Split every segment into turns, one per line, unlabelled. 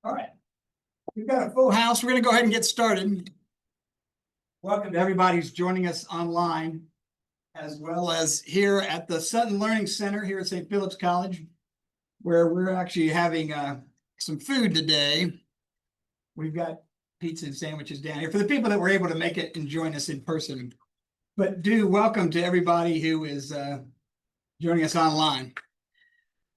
All right, we've got a full house. We're going to go ahead and get started. Welcome to everybody who's joining us online, as well as here at the Sutton Learning Center here at St. Philip's College, where we're actually having some food today. We've got pizza and sandwiches down here for the people that were able to make it and join us in person. But do welcome to everybody who is joining us online.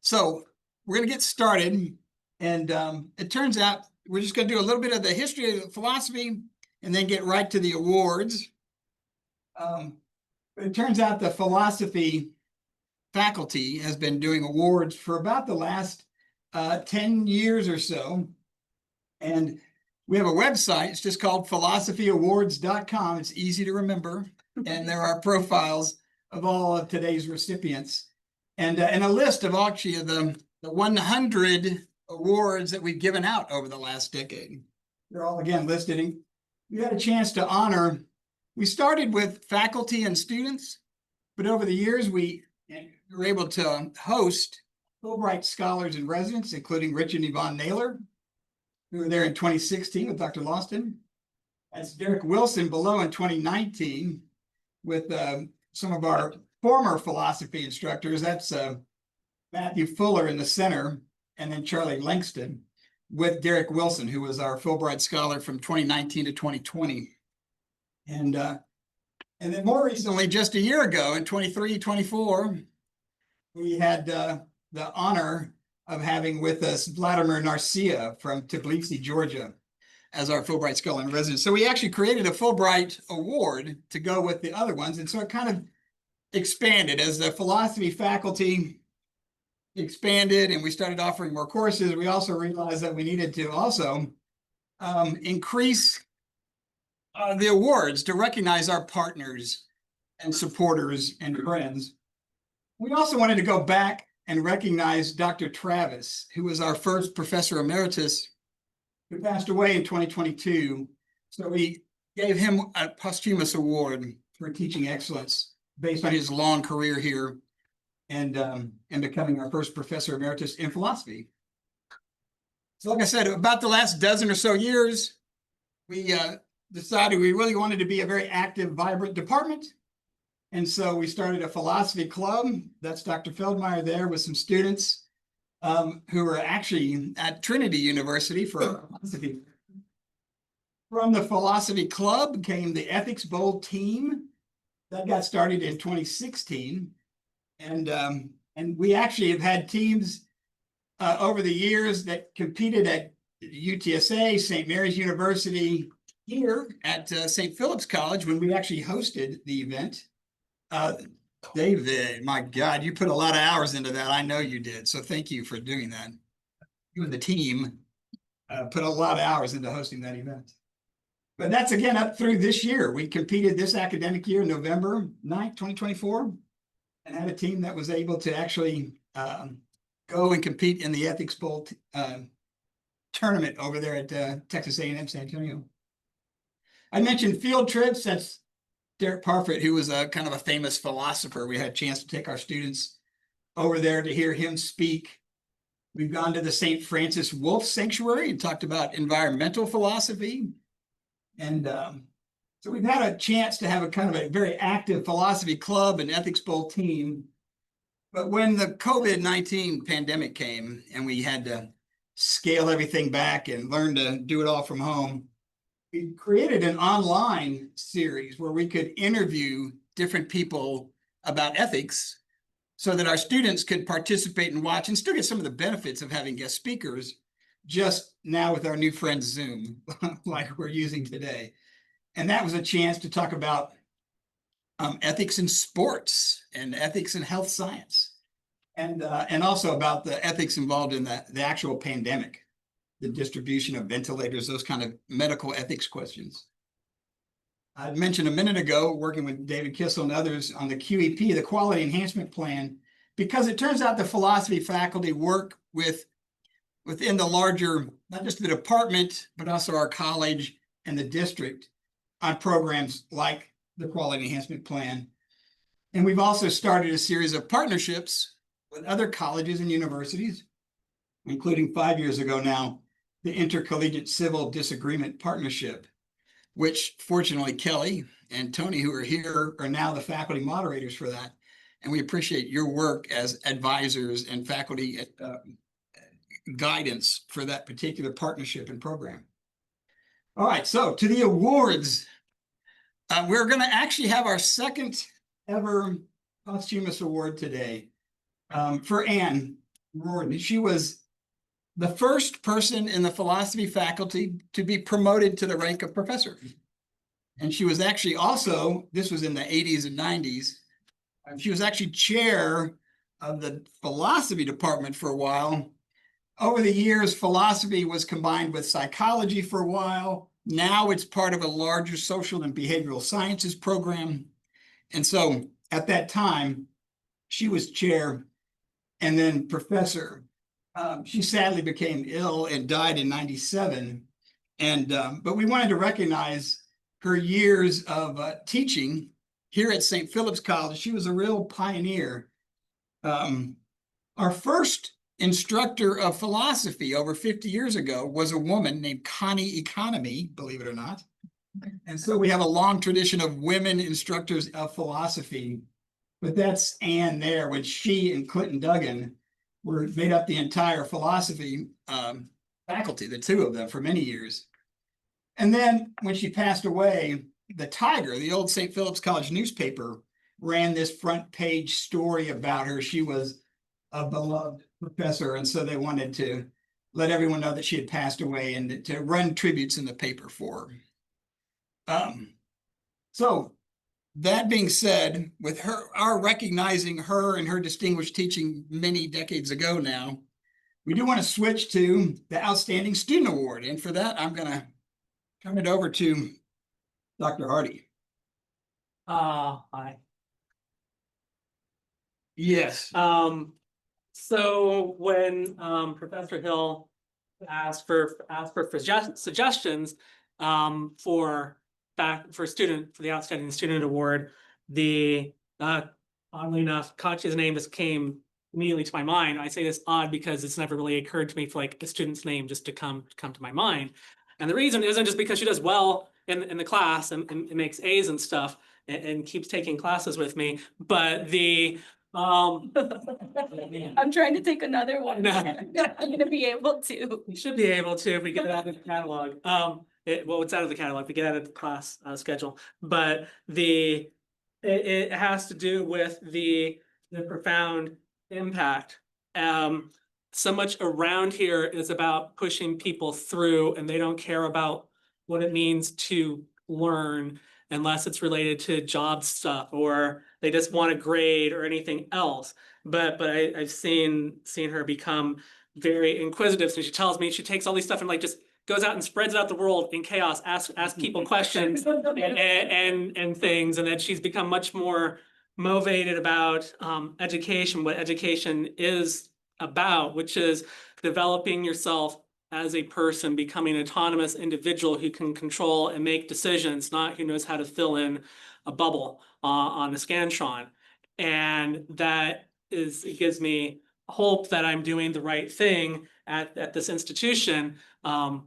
So we're going to get started. And it turns out we're just going to do a little bit of the history of philosophy and then get right to the awards. But it turns out the philosophy faculty has been doing awards for about the last 10 years or so. And we have a website. It's just called philosophyawards.com. It's easy to remember. And there are profiles of all of today's recipients. And a list of actually the 100 awards that we've given out over the last decade. They're all again listed. We had a chance to honor. We started with faculty and students, but over the years we were able to host Fulbright scholars in residence, including Rich and Yvonne Naylor, who were there in 2016 with Dr. Lawston. That's Derek Wilson below in 2019 with some of our former philosophy instructors. That's Matthew Fuller in the center, and then Charlie Langston with Derek Wilson, who was our Fulbright scholar from 2019 to 2020. And then more recently, just a year ago in 23-24, we had the honor of having with us Vladimir Narcia from Tbilisi, Georgia, as our Fulbright scholar in residence. So we actually created a Fulbright award to go with the other ones. And so it kind of expanded as the philosophy faculty expanded and we started offering more courses. We also realized that we needed to also increase the awards to recognize our partners and supporters and friends. We also wanted to go back and recognize Dr. Travis, who was our first professor emeritus, who passed away in 2022. So we gave him a posthumous award for teaching excellence based on his long career here and becoming our first professor emeritus in philosophy. So like I said, about the last dozen or so years, we decided we really wanted to be a very active, vibrant department. And so we started a philosophy club. That's Dr. Feldmeyer there with some students who were actually at Trinity University for philosophy. From the philosophy club came the Ethics Bowl team. That got started in 2016. And we actually have had teams over the years that competed at UTSA, St. Mary's University, here at St. Philip's College when we actually hosted the event. David, my God, you put a lot of hours into that. I know you did. So thank you for doing that. You and the team put a lot of hours into hosting that event. But that's again up through this year. We competed this academic year, November 9th, 2024. And had a team that was able to actually go and compete in the Ethics Bowl tournament over there at Texas A&M San Antonio. I mentioned field trips. That's Derek Parfit, who was a kind of a famous philosopher. We had a chance to take our students over there to hear him speak. We've gone to the St. Francis Wolf Sanctuary and talked about environmental philosophy. And so we've had a chance to have a kind of a very active philosophy club and ethics bowl team. But when the COVID-19 pandemic came and we had to scale everything back and learn to do it all from home, we created an online series where we could interview different people about ethics so that our students could participate and watch and still get some of the benefits of having guest speakers, just now with our new friend Zoom, like we're using today. And that was a chance to talk about ethics in sports and ethics in health science, and also about the ethics involved in the actual pandemic, the distribution of ventilators, those kind of medical ethics questions. I mentioned a minute ago, working with David Kissel and others on the QEP, the Quality Enhancement Plan, because it turns out the philosophy faculty work within the larger, not just the department, but also our college and the district on programs like the Quality Enhancement Plan. And we've also started a series of partnerships with other colleges and universities, including 5 years ago now, the Intercollegiate Civil Disagreement Partnership, which fortunately Kelly and Tony, who are here, are now the faculty moderators for that. And we appreciate your work as advisors and faculty guidance for that particular partnership and program. All right, so to the awards. We're going to actually have our second ever posthumous award today for Anne Rorden. She was the first person in the philosophy faculty to be promoted to the rank of professor. And she was actually also, this was in the 80s and 90s, she was actually chair of the philosophy department for a while. Over the years, philosophy was combined with psychology for a while. Now it's part of a larger social and behavioral sciences program. And so at that time, she was chair and then professor. She sadly became ill and died in 97. But we wanted to recognize her years of teaching here at St. Philip's College. She was a real pioneer. Our first instructor of philosophy over 50 years ago was a woman named Connie Economy, believe it or not. And so we have a long tradition of women instructors of philosophy, but that's Anne there when she and Clinton Duggan were made up the entire philosophy faculty, the two of them for many years. And then when she passed away, the Tiger, the old St. Philip's College newspaper, ran this front page story about her. She was a beloved professor, and so they wanted to let everyone know that she had passed away and to run tributes in the paper for her. So that being said, with our recognizing her and her distinguished teaching many decades ago now, we do want to switch to the Outstanding Student Award. And for that, I'm going to turn it over to Dr. Hardy.
Hi.
Yes.
So when Professor Hill asked for suggestions for the Outstanding Student Award, oddly enough, Katya's name just came immediately to my mind. I say this odd because it's never really occurred to me for like a student's name just to come to my mind. And the reason isn't just because she does well in the class and makes A's and stuff and keeps taking classes with me, but I'm
trying to take another one.
No.
I'm gonna be able to.
You should be able to if we get it out of the catalog. It's out of the catalog. We get out of the class schedule, but it has to do with the profound impact. So much around here is about pushing people through, and they don't care about what it means to learn unless it's related to job stuff or they just want a grade or anything else. But I've seen her become very inquisitive. So she tells me she takes all these stuff and like just goes out and spreads it out the world in chaos, asks people questions and things, and that she's become much more motivated about education, what education is about, which is developing yourself as a person, becoming an autonomous individual who can control and make decisions, not who knows how to fill in a bubble on the Scantron. And it gives me hope that I'm doing the right thing at this institution. And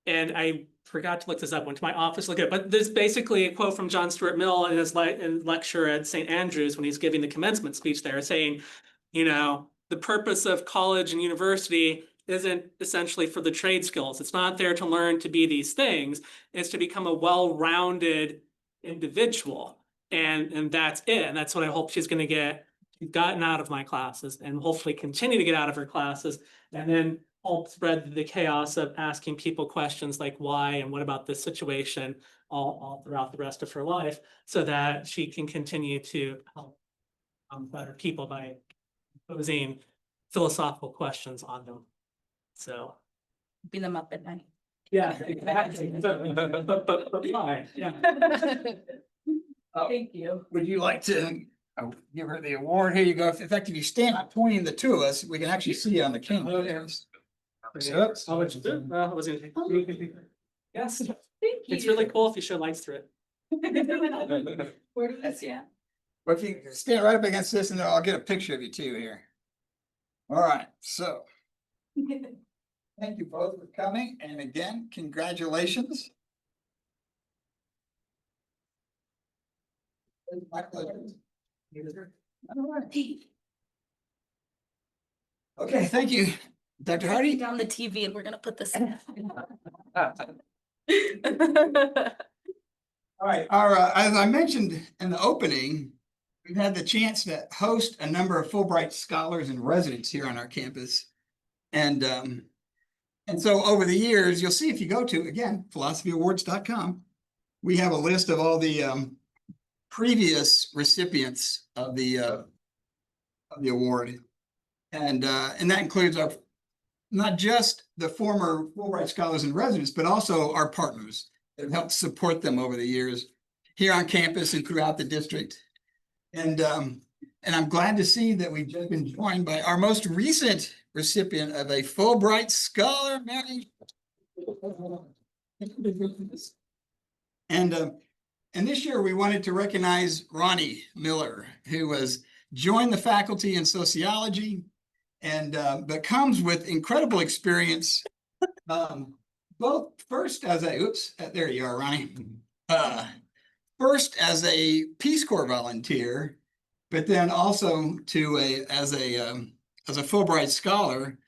I forgot to look this up, went to my office, look at it, but there's basically a quote from John Stuart Mill in his lecture at St. Andrews when he's giving the commencement speech there, saying, the purpose of college and university isn't essentially for the trade skills. It's not there to learn to be these things. It's to become a well-rounded individual. And that's it. And that's what I hope she's going to gotten out of my classes and hopefully continue to get out of her classes, and then help spread the chaos of asking people questions like why and what about this situation all throughout the rest of her life, so that she can continue to help better people by posing philosophical questions on them. So
Beat them up at night.
yeah, exactly. But why? Yeah.
Thank you.
Would you like to give her the award? Here you go. In fact, if you stand up pointing the two of us, we can actually see you on the camera.
How much you do? I was gonna take. Yes,
Thank you.
it's really cool if you show lights through it.
Where do I see it?
Well, if you stand right up against this, and then I'll get a picture of you too here. All right, so Thank you both for coming, and again, congratulations. My pleasure. All right. Okay, thank you, Dr. Hardy.
Down the TV and we're gonna put this in.
All right, as I mentioned in the opening, we've had the chance to host a number of Fulbright scholars and residents here on our campus. And so over the years, you'll see if you go to, again, philosophy-awards.com, we have a list of all the previous recipients of the award. And that includes our, not just the former Fulbright scholars and residents, but also our partners that have helped support them over the years here on campus and throughout the district. And I'm glad to see that we've just been joined by our most recent recipient of a Fulbright Scholar, Mary. And this year we wanted to recognize Ronnie Miller, who has joined the faculty in sociology and but comes with incredible experience, both first as a, there you are, Ronnie. First as a Peace Corps volunteer, but then also as a Fulbright scholar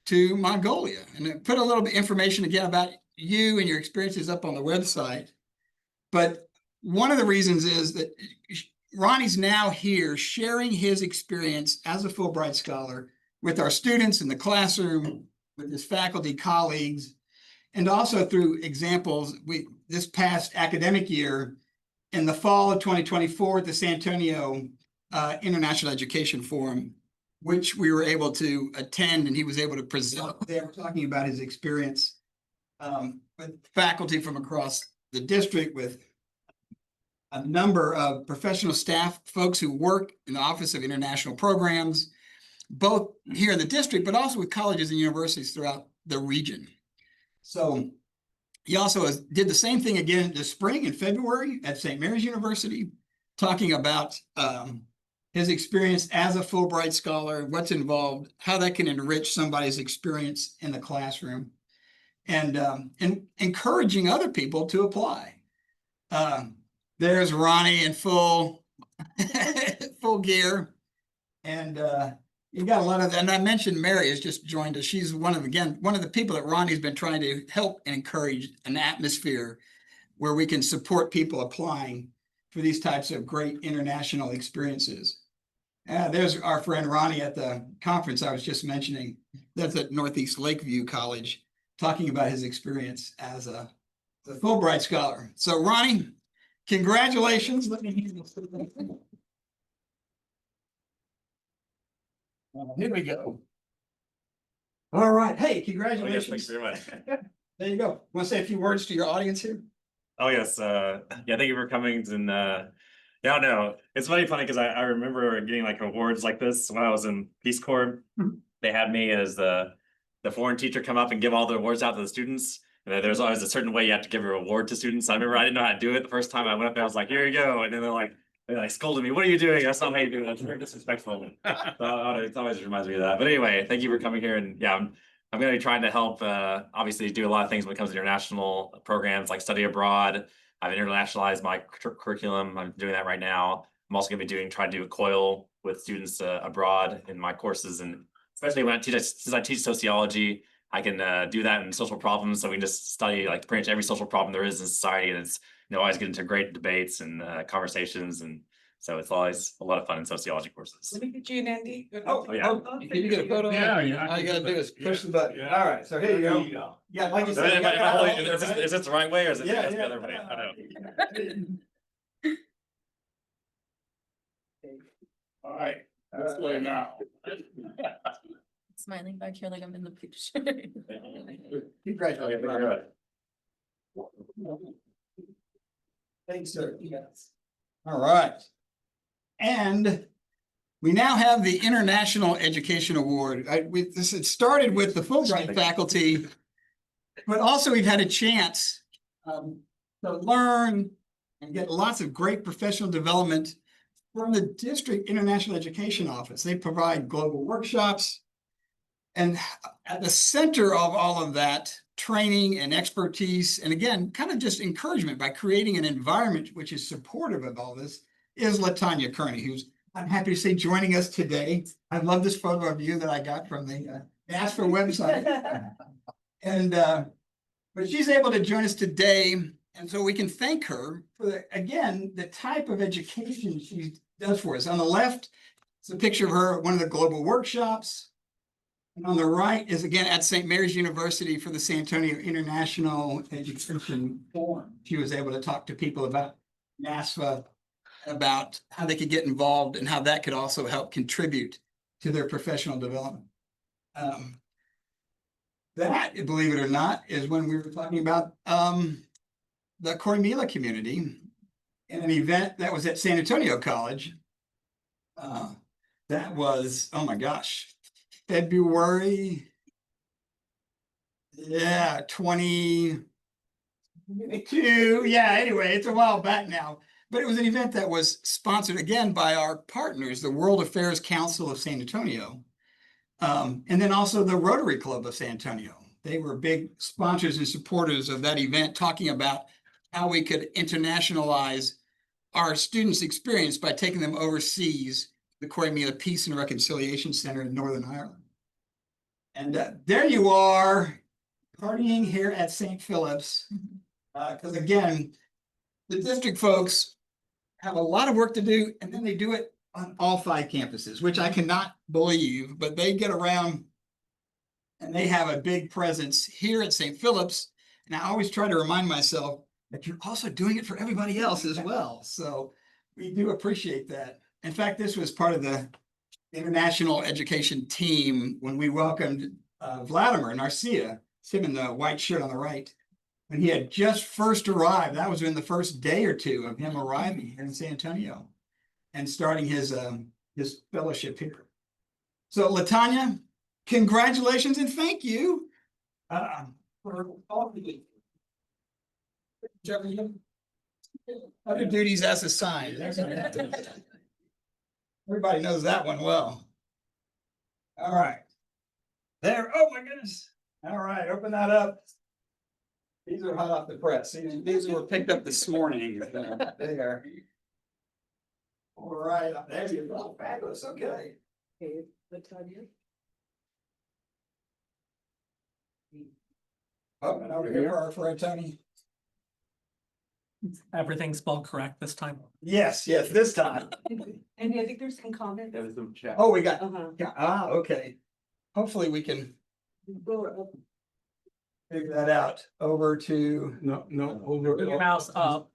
to Mongolia. And put a little bit information again about you and your experiences up on the website. But one of the reasons is that Ronnie's now here sharing his experience as a Fulbright scholar with our students in the classroom, with his faculty colleagues, and also through examples. This past academic year, in the fall of 2024 at the San Antonio International Education Forum, which we were able to attend, and he was able to present. They were talking about his experience with faculty from across the district, with a number of professional staff folks who work in the Office of International Programs, both here in the district, but also with colleges and universities throughout the region. So he also did the same thing again this spring in February at St. Mary's University, talking about his experience as a Fulbright scholar, what's involved, how that can enrich somebody's experience in the classroom, and encouraging other people to apply. There's Ronnie in full gear, and you got a lot of, and I mentioned Mary has just joined us. She's one of the people that Ronnie's been trying to help and encourage an atmosphere where we can support people applying for these types of great international experiences. There's our friend Ronnie at the conference I was just mentioning. That's at Northeast Lakeview College, talking about his experience as a Fulbright scholar. So Ronnie, congratulations. Let me hand this. Here we go. All right. Hey, congratulations.
Oh, yes, thanks very much.
There you go. Want to say a few words to your audience here?
Oh, yes. Yeah, thank you for coming. And yeah, no, it's funny because I remember getting like awards like this when I was in Peace Corps. They had me as the foreign teacher come up and give all the awards out to the students. And there's always a certain way you have to give a reward to students. I remember I didn't know how to do it the first time I went up there. I was like, here you go. And then they like scolded me. What are you doing? That's not how you do it. That's very disrespectful. So it always reminds me of that. But anyway, thank you for coming here. And yeah, I'm going to be trying to help, obviously do a lot of things when it comes to international programs like study abroad. I've internationalized my curriculum. I'm doing that right now. I'm also going to be trying to do a COIL with students abroad in my courses. And especially when since I teach sociology, I can do that in social problems. So we can just study like pretty much every social problem there is in society. And it's, always get into great debates and conversations. And so it's always a lot of fun in sociology courses.
Let me get you an Andy.
Oh, yeah.
Can you get a photo?
Yeah.
All you gotta do is push the button. All right, so here you go. Yeah, like you
So
said.
is this the right way or is it
Yeah,
the other way? I don't know.
All right, this way now.
Smiling back here like I'm in the picture.
Congratulations.
Okay, good.
Thanks, sir. Yes. All right. And we now have the International Education Award. This had started with the Fulbright faculty, but also we've had a chance to learn and get lots of great professional development from the District International Education Office. They provide global workshops, And at the center of all of that training and expertise, and again, kind of just encouragement by creating an environment which is supportive of all this, is LaTanya Kearney, who's, I'm happy to say, joining us today. I love this photo of you that I got from the NASFA website. And but she's able to join us today, and so we can thank her for, again, the type of education she does for us. On the left, it's a picture of her at one of the global workshops. And on the right is again at St. Mary's University for the San Antonio International Education Forum. She was able to talk to people about NASFA, about how they could get involved and how that could also help contribute to their professional development. That, believe it or not, is when we were talking about the Corrymeela community in an event that was at San Antonio College. That was, oh my gosh, February, 22. Yeah, anyway, it's a while back now. But it was an event that was sponsored again by our partners, the World Affairs Council of San Antonio, and then also the Rotary Club of San Antonio. They were big sponsors and supporters of that event, talking about how we could internationalize our students' experience by taking them overseas, the Corrymeela Peace and Reconciliation Center in Northern Ireland. And there you are, partying here at St. Philip's. Because again, the district folks have a lot of work to do, and then they do it on all 5 campuses, which I cannot believe, but they get around and they have a big presence here at St. Philip's. And I always try to remind myself that you're also doing it for everybody else as well. So we do appreciate that. In fact, this was part of the international education team when we welcomed Vladimir Narcia. It's him in the white shirt on the right. When he had just first arrived, that was in the first day or two of him arriving here in San Antonio and starting his fellowship here. So LaTanya, congratulations and thank you for all of you. Other duties as assigned. Everybody knows that one well. All right. There, oh my goodness. All right, open that up. These are hot off the press. These were picked up this morning. There. All right, there you go. Fabulous. Okay. Oh, and over here for Tony.
Everything's spelled correct this time.
Yes, this time.
And I think there's some comment.
There was some chat.
Oh, we got,
Uh-huh.
yeah, okay. Hopefully we can figure that out. Over to
No, over.
Put your mouse up.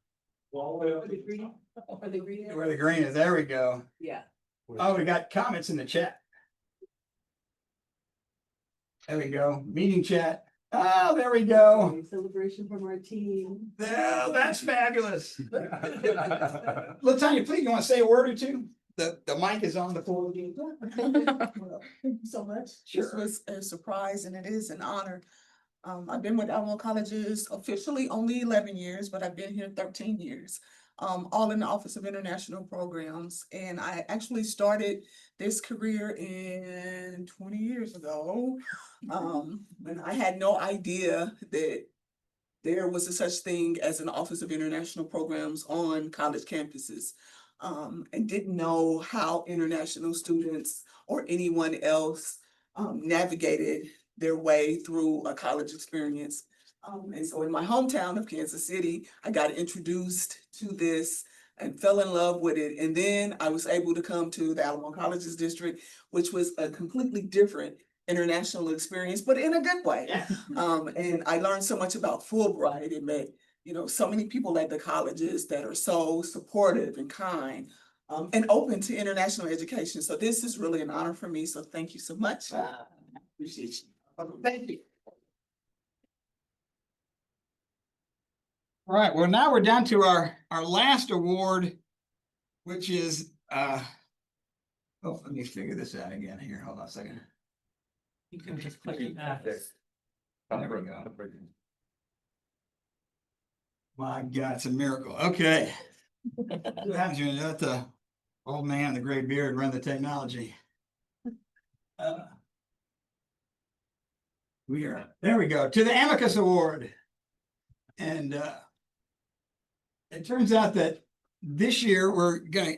Are they green?
where the green is. There we go.
Yeah.
Oh, we got comments in the chat. There we go. Meeting chat. Oh, there we go.
Celebration from our team.
Yeah, that's fabulous. LaTanya, please, you want to say a word or two? The mic is on the floor.
Thank you so much. This
Sure.
was a surprise and it is an honor. I've been with Alamo Colleges officially only 11 years, but I've been here 13 years. All in the Office of International Programs. And I actually started this career in 20 years ago. And I had no idea that there was a such thing as an Office of International Programs on college campuses. And didn't know how international students or anyone else navigated their way through a college experience. And so in my hometown of Kansas City, I got introduced to this and fell in love with it. And then I was able to come to the Alamo Colleges District, which was a completely different international experience, but in a good way. And I learned so much about Fulbright and met, so many people at the colleges that are so supportive and kind and open to international education. So this is really an honor for me. So thank you so much.
Appreciate you. Thank you. All right, well, now we're down to our last award, which is, oh, let me figure this out again here. Hold on a second.
You can just click that.
There we go. My God, it's a miracle. Okay. What happens when you let the old man, the gray beard run the technology? There we go, to the Amicus Award. And it turns out that this year we're gonna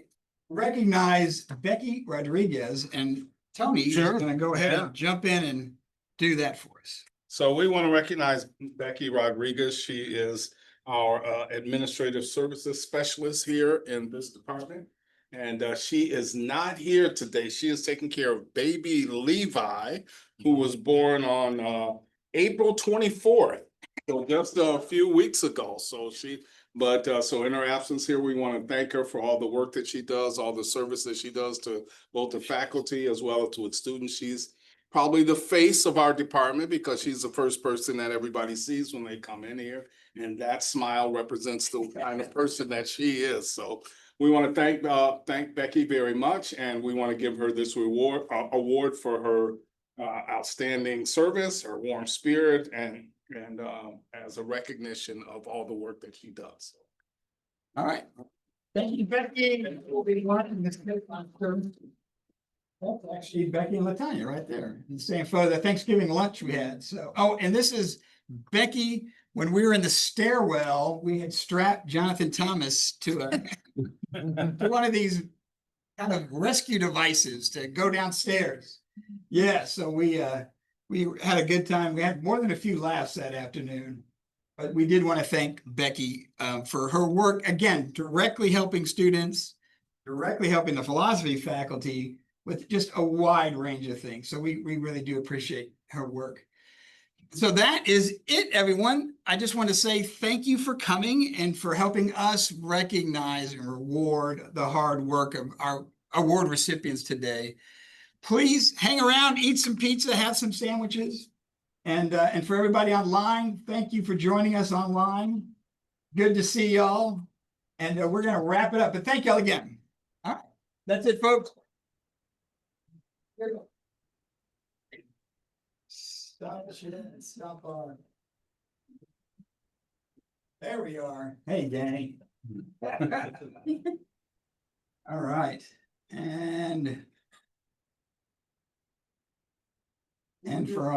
recognize Becky Rodriguez, and Tony is
Sure.
gonna go ahead
Yeah.
and jump in and do that for us.
So we want to recognize Becky Rodriguez. She is our administrative services specialist here in this department. And she is not here today. She is taking care of baby Levi, who was born on April 24th. So just a few weeks ago. So so in her absence here, we want to thank her for all the work that she does, all the service that she does to both the faculty as well as to its students. She's probably the face of our department because she's the first person that everybody sees when they come in here. And that smile represents the kind of person that she is. So we want to thank Becky very much, and we want to give her this award for her outstanding service, her warm spirit, and as a recognition of all the work that she does.
All right. Thank you, Becky. We'll be watching this clip on Thursday. That's actually Becky and Latanya right there. The same photo, the Thanksgiving lunch we had. So, oh, and this is Becky. When we were in the stairwell, we had strapped Jonathan Thomas to to one of these kind of rescue devices to go downstairs. Yeah, so we had a good time. We had more than a few laughs that afternoon. But we did want to thank Becky for her work, again, directly helping students, directly helping the philosophy faculty with just a wide range of things. So we really do appreciate her work. So that is it, everyone. I just want to say thank you for coming and for helping us recognize and reward the hard work of our award recipients today. Please hang around, eat some pizza, have some sandwiches. And for everybody online, thank you for joining us online. Good to see y'all. And we're going to wrap it up, but thank y'all again. All right, that's it, folks. Stop on. There we are. Hey, gang. All right. And for